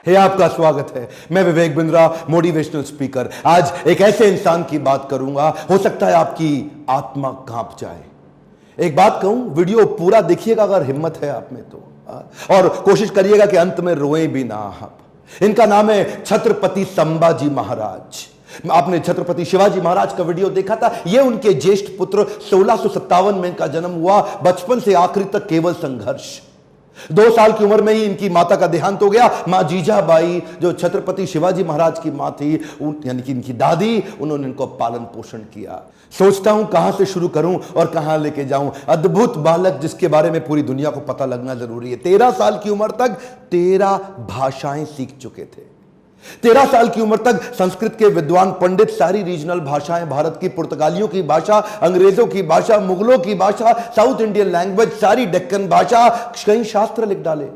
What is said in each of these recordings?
हे आपका स्वागत है। मैं विवेक बिंद्रा, मोटिवेशनल स्पीकर। आज एक ऐसे इंसान की बात करूंगा, हो सकता है आपकी आत्मा कांप जाए। एक बात कहूं, वीडियो पूरा देखिएगा अगर हिम्मत है आप में तो, और कोशिश करिएगा कि अंत में रोए भी ना आप। इनका नाम है छत्रपति संभाजी महाराज। आपने छत्रपति शिवाजी महाराज का वीडियो देखा था। यह उनके ज्येष्ठ पुत्र 1657 में इनका जन्म हुआ। बचपन से आखिरी तक केवल संघर्ष। 2 साल की उम्र में ही इनकी माता का देहांत हो गया। मां जीजाबाई, जो छत्रपति शिवाजी महाराज की मां थी, यानी कि इनकी दादी, उन्होंने इनको पालन पोषण किया। सोचता हूं कहां से शुरू करूं और कहां लेके जाऊं। अद्भुत बालक जिसके बारे में पूरी दुनिया को पता लगना जरूरी है। 13 साल की उम्र तक 13 भाषाएं सीख चुके थे। 13 साल की उम्र तक संस्कृत के विद्वान पंडित सारी रीजनल भाषाएं, भारत की पुर्तगालियों की भाषा, अंग्रेजों की भाषा, मुगलों की भाषा, साउथ इंडियन लैंग्वेज, सारी डेक्कन भाषा, कई शास्त्र लिख डाले।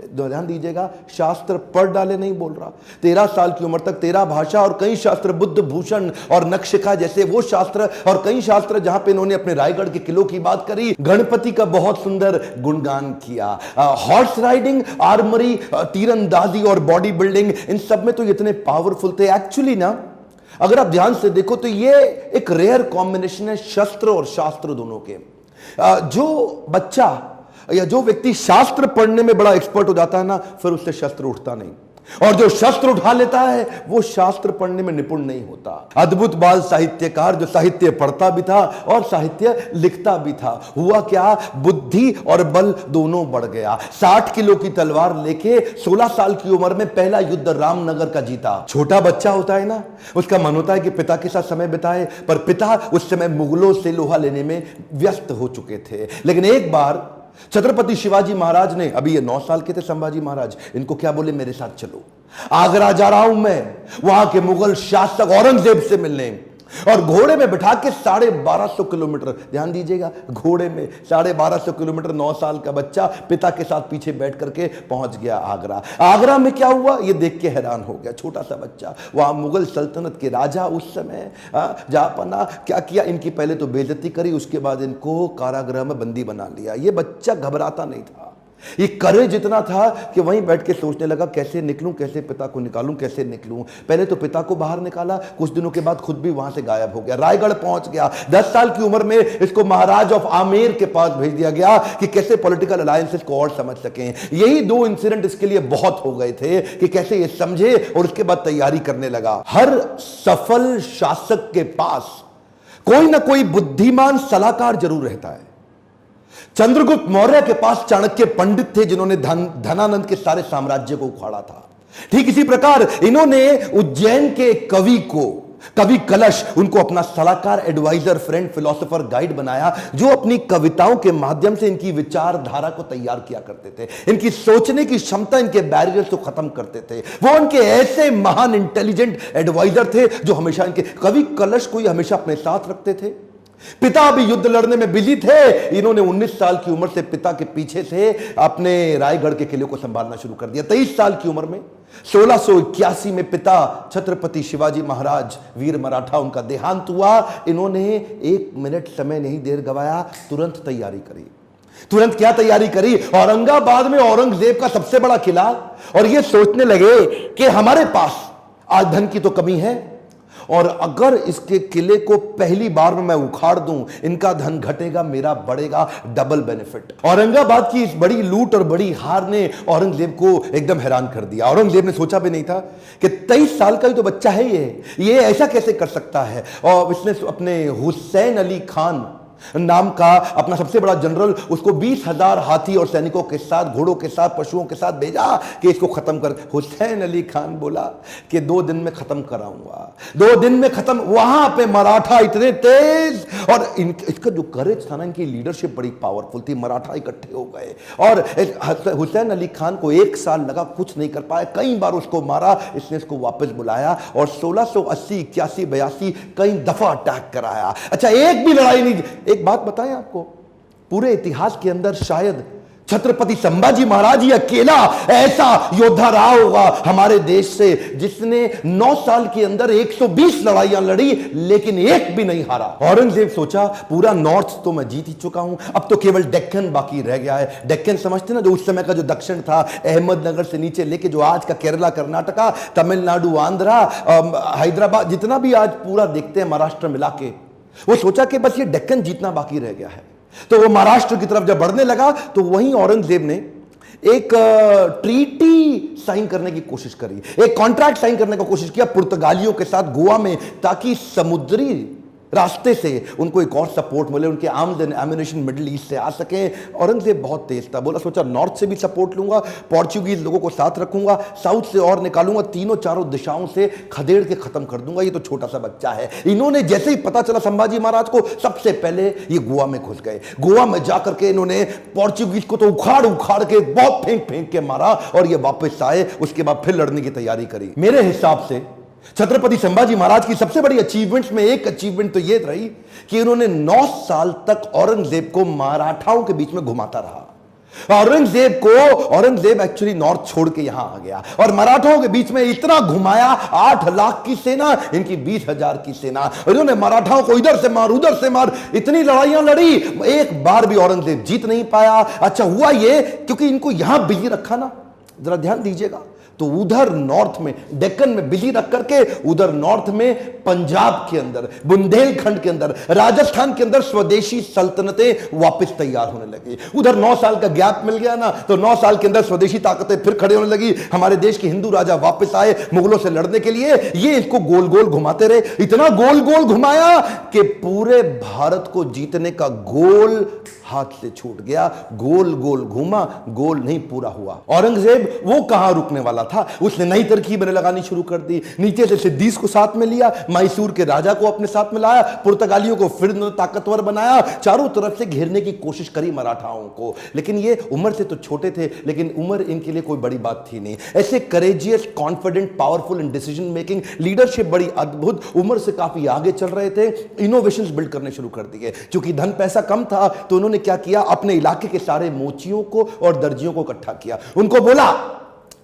ध्यान दीजिएगा, शास्त्र पढ़ डाले नहीं बोल रहा। 13 साल की उम्र तक 13 भाषा और कई शास्त्र, बुद्ध भूषण और नक्शिका जैसे वो शास्त्र, और कई शास्त्र जहां पे इन्होंने अपने रायगढ़ के किलों की बात करी, गणपति का बहुत सुंदर गुणगान किया। हॉर्स राइडिंग, आर्मरी, तीरंदाजी और बॉडी बिल्डिंग, इन सब में तो इतने पावरफुल थे। एक्चुअली ना, अगर आप ध्यान से देखो तो ये एक रेयर कॉम्बिनेशन है शस्त्र और शास्त्र दोनों के। जो बच्चा या जो व्यक्ति शास्त्र पढ़ने में बड़ा एक्सपर्ट हो जाता है ना, फिर उससे शस्त्र उठता नहीं, और जो शस्त्र उठा लेता है वो शास्त्र पढ़ने में निपुण नहीं होता। अद्भुत बाल साहित्यकार, जो साहित्य पढ़ता भी था और साहित्य लिखता भी था। हुआ क्या, बुद्धि और बल दोनों बढ़ गया। 60 किलो की तलवार लेके 16 साल की उम्र में पहला युद्ध रामनगर का जीता। छोटा बच्चा होता है ना, उसका मन होता है कि पिता के साथ समय बिताए, पर पिता उस समय मुगलों से लोहा लेने में व्यस्त हो चुके थे। लेकिन एक बार छत्रपति शिवाजी महाराज ने, अभी ये 9 साल के थे संभाजी महाराज, इनको क्या बोले, मेरे साथ चलो, आगरा जा रहा हूं मैं, वहां के मुगल शासक औरंगजेब से मिलने। और घोड़े में बिठा के 1250 किलोमीटर, ध्यान दीजिएगा, घोड़े में 1250 किलोमीटर 9 साल का बच्चा पिता के साथ पीछे बैठ करके पहुंच गया आगरा। आगरा में क्या हुआ ये देख के हैरान हो गया। छोटा सा बच्चा, वहां मुगल सल्तनत के राजा उस समय जापना, क्या किया, इनकी पहले तो बेइज्जती करी, उसके बाद इनको कारागृह में बंदी बना लिया। ये बच्चा घबराता नहीं था, ये करेज इतना था कि वहीं बैठ के सोचने लगा, कैसे निकलूं, कैसे पिता को निकालूं, कैसे निकलूं। पहले तो पिता को बाहर निकाला, कुछ दिनों के बाद खुद भी वहां से गायब हो गया, रायगढ़ पहुंच गया। 10 साल की उम्र में इसको महाराज ऑफ आमेर के पास भेज दिया गया कि कैसे पॉलिटिकल अलायंसेस को और समझ सकें। यही 2 इंसिडेंट इसके लिए बहुत हो गए थे कि कैसे ये समझे, और उसके बाद तैयारी करने लगा। हर सफल शासक के पास कोई ना कोई बुद्धिमान सलाहकार जरूर रहता है। चंद्रगुप्त मौर्य के पास चाणक्य पंडित थे, जिन्होंने धनानंद के सारे साम्राज्य को उखाड़ा था। ठीक इसी प्रकार इन्होंने उज्जैन के कवि कलश, उनको अपना सलाहकार, एडवाइजर, फ्रेंड, फिलोसोफर, गाइड बनाया, जो अपनी कविताओं के माध्यम से इनकी विचारधारा को तैयार किया करते थे। इनकी सोचने की क्षमता, इनके बैरियर्स को खत्म करते थे। वो उनके ऐसे महान इंटेलिजेंट एडवाइजर थे जो हमेशा इनके, कवि कलश को हमेशा अपने साथ रखते थे। पिता भी युद्ध लड़ने में बिजी थे, इन्होंने 19 साल की उम्र से पिता के पीछे से अपने रायगढ़ के किले को संभालना शुरू कर दिया। 23 साल की उम्र में 1681 में पिता छत्रपति शिवाजी महाराज, वीर मराठा, उनका देहांत हुआ। इन्होंने 1 मिनट समय नहीं देर गवाया, तुरंत तैयारी करी। तुरंत क्या तैयारी करी, औरंगाबाद में औरंगजेब का सबसे बड़ा किला, और ये सोचने लगे कि हमारे पास आज धन की तो कमी है, और अगर इसके किले को पहली बार में मैं उखाड़ दूं, इनका धन घटेगा, मेरा बढ़ेगा, डबल बेनिफिट। औरंगाबाद की इस बड़ी लूट और बड़ी हार ने औरंगजेब को एकदम हैरान कर दिया। औरंगजेब ने सोचा भी नहीं था कि 23 साल का ही तो बच्चा है ये ऐसा कैसे कर सकता है। और इसने अपने हुसैन अली खान नाम का अपना सबसे बड़ा जनरल, उसको 20,000 हाथी और सैनिकों के साथ, घोड़ों के साथ, पशुओं के साथ भेजा कि इसको खत्म कर। हुसैन अली खान बोला कि 2 दिन में खत्म कराऊंगा, 2 दिन में खत्म। वहां पे मराठा इतने तेज, और इसका जो करेज था ना, इनकी लीडरशिप बड़ी पावरफुल थी। मराठा इकट्ठे हो गए, और हुसैन अली खान को 1 साल लगा, कुछ नहीं कर पाया, कई बार उसको मारा। इसने इसको वापस बुलाया और 1680, 81, 82 कई दफा अटैक कराया। अच्छा, एक भी लड़ाई नहीं। एक बात बताएं आपको, पूरे इतिहास के अंदर शायद छत्रपति संभाजी महाराज ही अकेला ऐसा योद्धा रहा होगा हमारे देश से जिसने 9 साल के अंदर 120 लड़ाइयां लड़ी लेकिन एक भी नहीं हारा। औरंगजेब सोचा पूरा नॉर्थ तो मैं जीत ही चुका हूं, अब तो केवल डेक्कन बाकी रह गया है। डेक्कन समझते ना, जो उस समय का जो दक्षिण था, अहमदनगर से नीचे लेके जो आज का केरला, कर्नाटका, तमिलनाडु, आंध्रा, हैदराबाद, जितना भी आज पूरा देखते हैं महाराष्ट्र मिला के, वो सोचा कि बस ये डेक्कन जीतना बाकी रह गया है। तो वो महाराष्ट्र की तरफ जब बढ़ने लगा तो वहीं औरंगजेब ने एक ट्रीटी साइन करने की कोशिश करी, एक कॉन्ट्रैक्ट साइन करने की कोशिश किया पुर्तगालियों के साथ गोवा में, ताकि समुद्री रास्ते से उनको एक और सपोर्ट मिले, उनके arms and ammunition middle east से आ सके। औरंगजेब बहुत तेज था, बोला सोचा नॉर्थ से भी सपोर्ट लूंगा, पोर्चुगीज लोगों को साथ रखूंगा, साउथ से और निकालूंगा, तीनों चारों दिशाओं से खदेड़ के खत्म कर दूंगा, ये तो छोटा सा बच्चा है। इन्होंने जैसे ही पता चला संभाजी महाराज को, सबसे पहले ये गोवा में घुस गए। गोवा में जाकर के इन्होंने पोर्चुगीज को तो उखाड़ उखाड़ के बहुत फेंक फेंक के मारा और ये वापस आए। उसके बाद फिर लड़ने की तैयारी करी। मेरे हिसाब से छत्रपति संभाजी महाराज की सबसे बड़ी अचीवमेंट्स में एक अचीवमेंट तो यह रही कि उन्होंने 9 साल तक औरंगजेब को मराठाओं के बीच में घुमाता रहा। औरंगजेब एक्चुअली नॉर्थ छोड़ के यहां आ गया और मराठाओं के बीच में इतना घुमाया, 8 लाख की सेना, इनकी 20,000 की सेना। इन्होंने मराठाओं को इधर से मार उधर से मार, इतनी लड़ाइयां लड़ी, एक बार भी औरंगजेब जीत नहीं पाया। अच्छा हुआ ये क्योंकि इनको यहां बिजी रखा ना, जरा ध्यान दीजिएगा, तो उधर नॉर्थ में डेक्कन में बिजी रख करके उधर नॉर्थ में पंजाब के अंदर, बुंदेलखंड के अंदर, राजस्थान के अंदर स्वदेशी सल्तनतें वापस तैयार होने लगी। उधर 9 साल का गैप मिल गया ना, तो 9 साल के अंदर स्वदेशी ताकतें फिर खड़े होने लगी। हमारे देश के हिंदू राजा वापस आए मुगलों से लड़ने के लिए। ये इसको गोल गोल घुमाते रहे, इतना गोल गोल घुमाया कि पूरे भारत को जीतने का गोल हाथ से छूट गया। गोल गोल घूमा, गोल नहीं पूरा हुआ। औरंगजेब वो कहां रुकने वाला था, उसने नई तरकीबें लगानी शुरू कर दी। नीचे से सिद्दीस को साथ में लिया, मैसूर के राजा को अपने साथ में लाया, पुर्तगालियों को फिर ताकतवर बनाया, चारों तरफ से घेरने की कोशिश करी मराठाओं को। लेकिन ये उम्र से तो छोटे थे, लेकिन उम्र इनके लिए कोई बड़ी बात थी नहीं। ऐसे courageous, confident, powerful in decision making, leadership बड़ी अद्भुत, उम्र से काफी आगे चल रहे थे, इनोवेशंस बिल्ड करने शुरू कर दिए। क्योंकि धन पैसा कम था तो उन्होंने क्या किया, अपने इलाके के सारे मोचियों को और दर्जियों को इकट्ठा किया। उनको बोला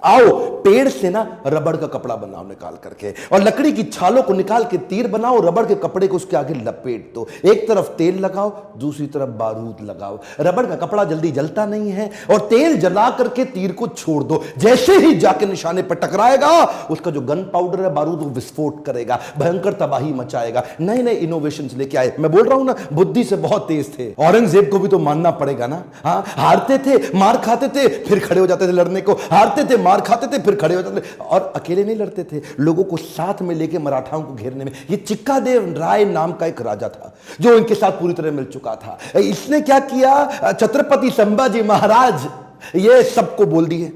आओ पेड़ से ना रबड़ का कपड़ा बनाओ निकाल करके, और लकड़ी की छालों को निकाल के तीर बनाओ, रबड़ के कपड़े को उसके आगे लपेट दो, एक तरफ तेल लगाओ दूसरी तरफ बारूद लगाओ। रबड़ का कपड़ा जल्दी जलता नहीं है, और तेल जला करके तीर को छोड़ दो, जैसे ही जाके निशाने पर टकराएगा उसका जो गन पाउडर है, बारूद, वो विस्फोट करेगा, भयंकर तबाही मचाएगा। नए नए इनोवेशंस लेके आए। मैं बोल रहा हूं ना, बुद्धि से बहुत तेज थे। औरंगजेब को भी तो मानना पड़ेगा ना। हाँ, हारते थे, मार खाते थे, फिर खड़े हो जाते थे लड़ने को, हारते थे, मार खाते थे, फिर खड़े हो जाते थे, और अकेले नहीं लड़ते थे, लोगों को साथ में लेके मराठाओं को घेरने में। ये चिक्कादेव राय नाम का एक राजा था जो इनके साथ पूरी तरह मिल चुका था। इसने क्या किया, छत्रपति संभाजी महाराज ये सबको बोल दिए,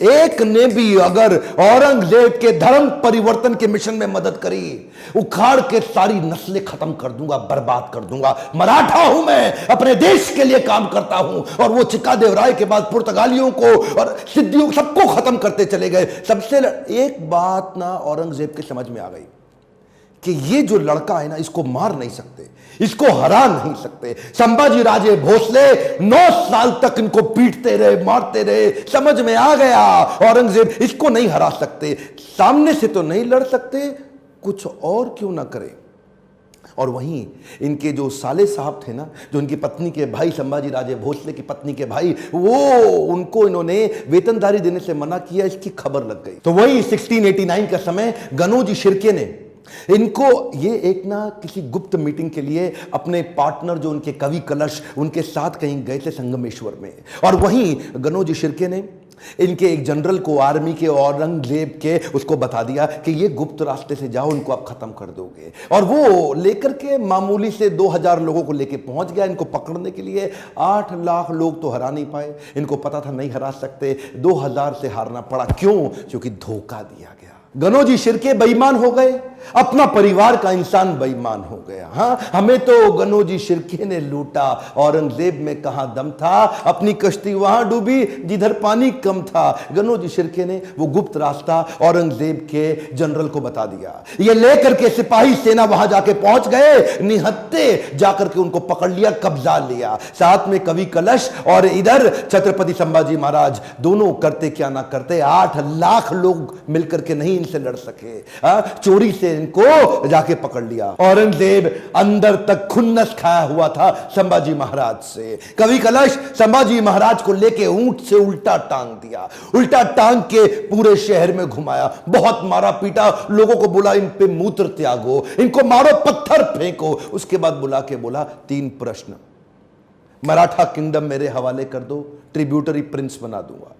एक ने भी अगर औरंगजेब के धर्म परिवर्तन के मिशन में मदद करी, उखाड़ के सारी नस्लें खत्म कर दूंगा, बर्बाद कर दूंगा। मराठा हूं मैं, अपने देश के लिए काम करता हूं। और वो चिक्कादेव राय के बाद पुर्तगालियों को और सिद्धियों सबको खत्म करते चले गए। सबसे एक बात ना औरंगजेब के समझ में आ गई कि ये जो लड़का है ना, इसको मार नहीं सकते, इसको हरा नहीं सकते। संभाजी राजे भोसले 9 साल तक इनको पीटते रहे, मारते रहे। समझ में आ गया औरंगजेब इसको नहीं हरा सकते, सामने से तो नहीं लड़ सकते, कुछ और क्यों ना करे। और वहीं इनके जो साले साहब थे ना, जो इनकी पत्नी के भाई, संभाजी राजे भोसले की पत्नी के भाई, वो उनको इन्होंने वेतनदारी देने से मना किया, इसकी खबर लग गई। तो वही 1689 का समय गनोजी शिर्के ने इनको ये एक ना किसी गुप्त मीटिंग के लिए अपने पार्टनर जो उनके कवि कलश, उनके साथ कहीं गए थे संगमेश्वर में। और वहीं गनोजी शिर्के ने इनके एक जनरल को, आर्मी के, औरंगजेब के, उसको बता दिया कि ये गुप्त रास्ते से जाओ, इनको आप खत्म कर दोगे। और वो लेकर के मामूली से 2000 लोगों को लेके पहुंच गया इनको पकड़ने के लिए। 8 लाख लोग तो हरा नहीं पाए, इनको पता था नहीं हरा सकते, 2000 से हारना पड़ा। क्यों? क्योंकि धोखा दिया गया। गनोजी शिर्के बेईमान हो गए, अपना परिवार का इंसान बेईमान हो गया। हाँ, हमें तो गनोजी शिर्के ने लूटा, औरंगजेब में कहां दम था, अपनी कश्ती वहां डूबी जिधर पानी कम था। गनोजी शिर्के ने वो गुप्त रास्ता औरंगजेब के जनरल को बता दिया। ये लेकर के सिपाही सेना वहां जाके पहुंच गए, निहत्ते जाकर के उनको पकड़ लिया, कब्जा लिया, साथ में कवि कलश और इधर छत्रपति संभाजी महाराज। दोनों करते क्या ना करते, 8 लाख लोग मिलकर के नहीं इनसे लड़ सके। चोरी से इनको जाके पकड़ लिया। औरंगजेब अंदर तक खुन्नस खाया हुआ था संभाजी महाराज से। कवि कलश संभाजी महाराज को लेके ऊंट से उल्टा टांग दिया, उल्टा टांग के पूरे शहर में घुमाया, बहुत मारा पीटा, लोगों को बोला इन पे मूत्र त्यागो, इनको मारो, पत्थर फेंको। उसके बाद बुला के बोला 3 प्रश्न, मराठा किंगडम मेरे हवाले कर दो, ट्रिब्यूटरी प्रिंस बना दूंगा,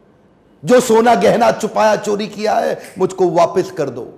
जो सोना गहना छुपाया चोरी किया है मुझको वापस कर दो,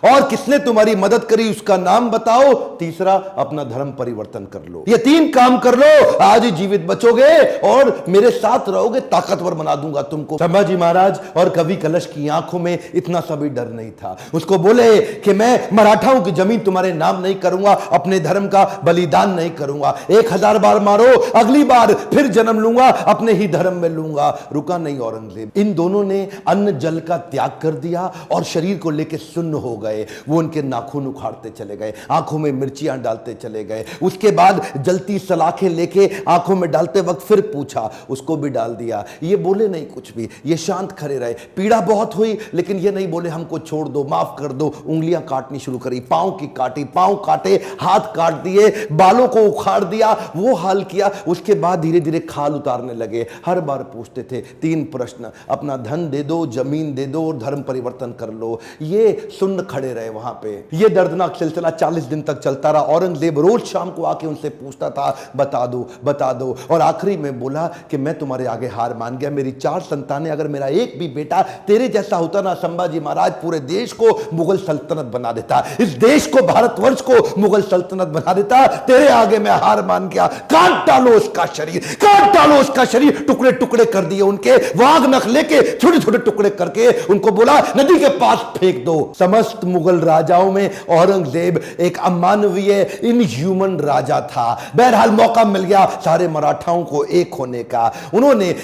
और किसने तुम्हारी मदद करी उसका नाम बताओ, तीसरा अपना धर्म परिवर्तन कर लो। ये 3 काम कर लो, आज ही जीवित बचोगे और मेरे साथ रहोगे, ताकतवर बना दूंगा तुमको। संभाजी महाराज और कवि कलश की आंखों में इतना सा भी डर नहीं था। उसको बोले कि मैं मराठाओं की जमीन तुम्हारे नाम नहीं करूंगा, अपने धर्म का बलिदान नहीं करूंगा, 1000 बार मारो, अगली बार फिर जन्म लूंगा, अपने ही धर्म में लूंगा। रुका नहीं औरंगजेब। इन दोनों ने अन्न जल का त्याग कर दिया और शरीर को लेकर सुन्न हो गए। वो उनके नाखून उखाड़ते चले गए, आंखों में मिर्चियां डालते चले गए। उसके बाद जलती सलाखें लेके आंखों में डालते वक्त फिर पूछा, उसको भी डाल दिया। ये बोले नहीं कुछ भी, ये शांत खड़े रहे। पीड़ा बहुत हुई लेकिन ये नहीं बोले हमको छोड़ दो, माफ कर दो। उंगलियां काटनी शुरू करी, पांव की काटी, पांव काटे, हाथ काट दिए, बालों को उखाड़ दिया, वो हाल किया। उसके बाद धीरे धीरे खाल उतारने लगे। हर बार पूछते थे 3 प्रश्न, अपना धन दे दो, जमीन दे दो और धर्म परिवर्तन कर लो। ये सुन्न खड़े रहे वहां पे। ये दर्दनाक सिलसिला 40 दिन तक चलता रहा। औरंगजेब रोज शाम को आके उनसे पूछता था, बता दो बता दो, और आखिरी में बोला कि मैं तुम्हारे आगे हार मान गया, मेरी 4 संतानें, अगर मेरा एक भी बेटा तेरे जैसा होता ना संभाजी महाराज, पूरे देश को मुगल सल्तनत बना देता, इस देश को, भारतवर्ष को मुगल सल्तनत बना देता। तेरे आगे मैं हार मान गया। काट डालो उसका शरीर, काट डालो उसका शरीर। टुकड़े टुकड़े कर दिए उनके, वाघ नख लेके छोटे छोटे टुकड़े करके उनको बोला नदी के पास फेंक दो। समस्त मुगल राजाओं में औरंगजेब एक अमानवीय, इनह्यूमन राजा था। बहरहाल मौका मिल गया सारे मराठाओं को एक होने का। उन्होंने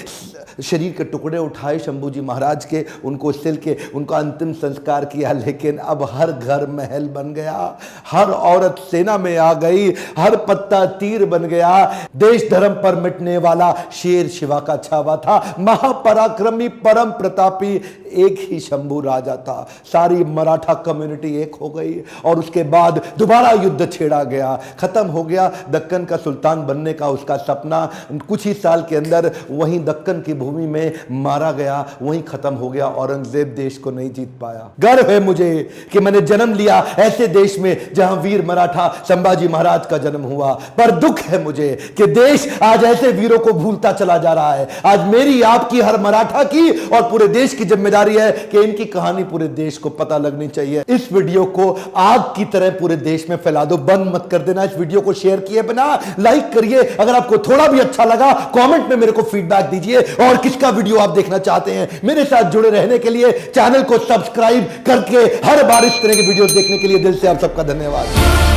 शरीर के टुकड़े उठाए शंभूजी महाराज के, उनको सिल के उनका अंतिम संस्कार किया। लेकिन अब हर घर महल बन गया, हर औरत सेना में आ गई, हर पत्ता तीर बन गया। देश धर्म पर मिटने वाला शेर शिवा का छावा था, महापराक्रमी परम प्रतापी एक ही शंभू राजा था। सारी मराठा कम्युनिटी एक हो गई और उसके बाद दोबारा युद्ध छेड़ा गया। खत्म हो गया दक्कन का सुल्तान बनने का उसका सपना। कुछ ही साल के अंदर वहीं दक्कन की भूमि में मारा गया, वहीं खत्म हो गया। औरंगजेब देश को नहीं जीत पाया। गर्व है मुझे कि मैंने जन्म लिया ऐसे देश में जहां वीर मराठा संभाजी महाराज का जन्म हुआ, पर दुख है मुझे कि देश आज ऐसे वीरों को भूलता चला जा रहा है। आज मेरी, आपकी, हर मराठा की और पूरे देश की जिम्मेदारी है कि इनकी कहानी पूरे देश को पता लगनी चाहिए। इस वीडियो को आग की तरह पूरे देश में फैला दो, बंद मत कर देना। इस वीडियो को शेयर किए बिना लाइक करिए। अगर आपको थोड़ा भी अच्छा लगा कमेंट में मेरे को फीडबैक दीजिए, और किसका वीडियो आप देखना चाहते हैं। मेरे साथ जुड़े रहने के लिए चैनल को सब्सक्राइब करके हर बार इस तरह के वीडियो देखने के लिए दिल से आप सबका धन्यवाद।